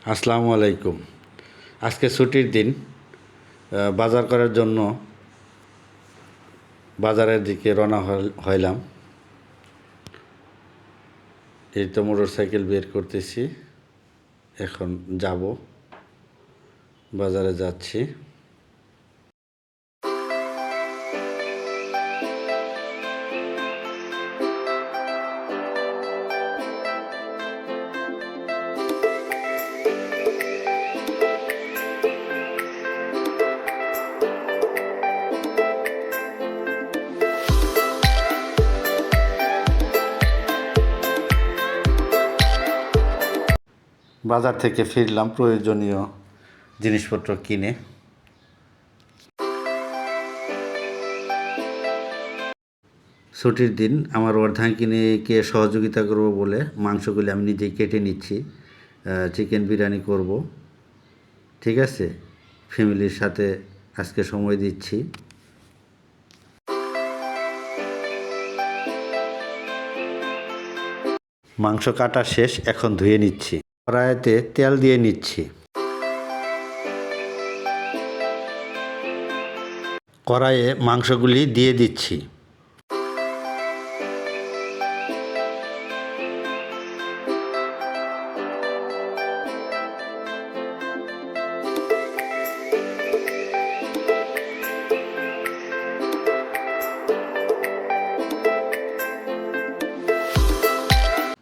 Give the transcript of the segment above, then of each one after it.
আসসালামু আলাইকুম। আজকে ছুটির দিন, বাজার করার জন্য বাজারের দিকে রওনা হইলাম। এই তো মোটরসাইকেল বের করতেছি, এখন যাব, বাজারে যাচ্ছি। বাজার থেকে ফিরলাম প্রয়োজনীয় জিনিসপত্র কিনে। ছুটির দিন আমার অর্ধাঙ্গিনীকে সহযোগিতা করব বলে মাংসগুলি আমি নিজেই কেটে নিচ্ছি। চিকেন বিরিয়ানি করব, ঠিক আছে। ফ্যামিলির সাথে আজকে সময় দিচ্ছি। মাংস কাটা শেষ, এখন ধুয়ে নিচ্ছি। কড়াইতে তেল দিয়ে নিচ্ছি। কড়াইয়ে মাংসগুলি দিয়ে দিচ্ছি।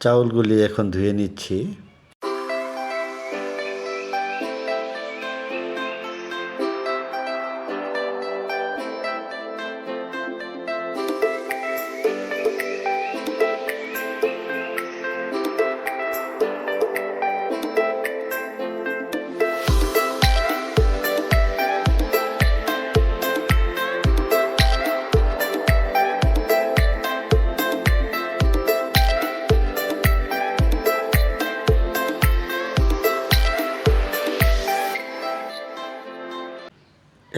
চাউলগুলি এখন ধুয়ে নিচ্ছি।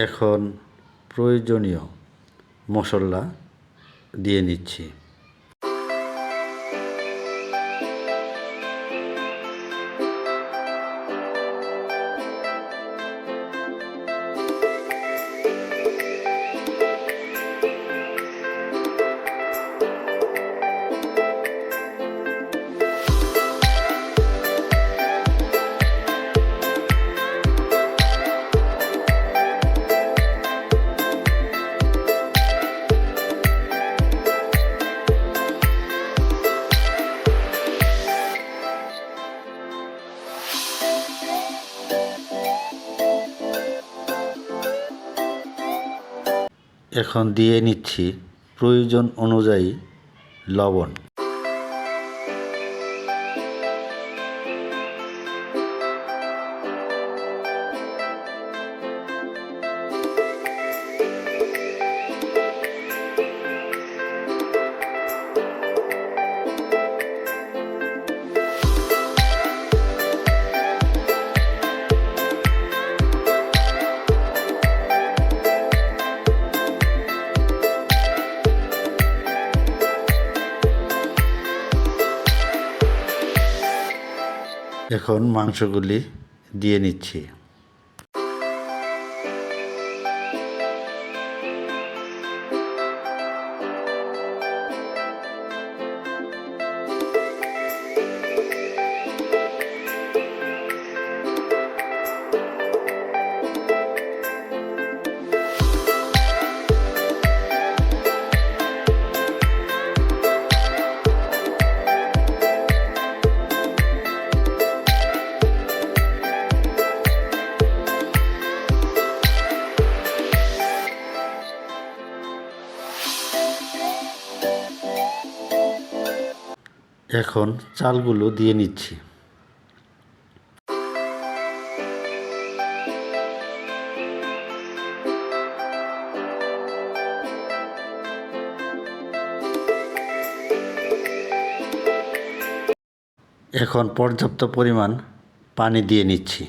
এখন প্রয়োজনীয় মশলা দিয়ে নিচ্ছি। এখন দিয়ে নিচ্ছি প্রয়োজন অনুযায়ী লবণ। এখন মাংসগুলি দিয়ে নিচ্ছি। এখন চালগুলো দিয়ে নিচ্ছি। এখন পর্যাপ্ত পরিমাণ পানি দিয়ে নিচ্ছি।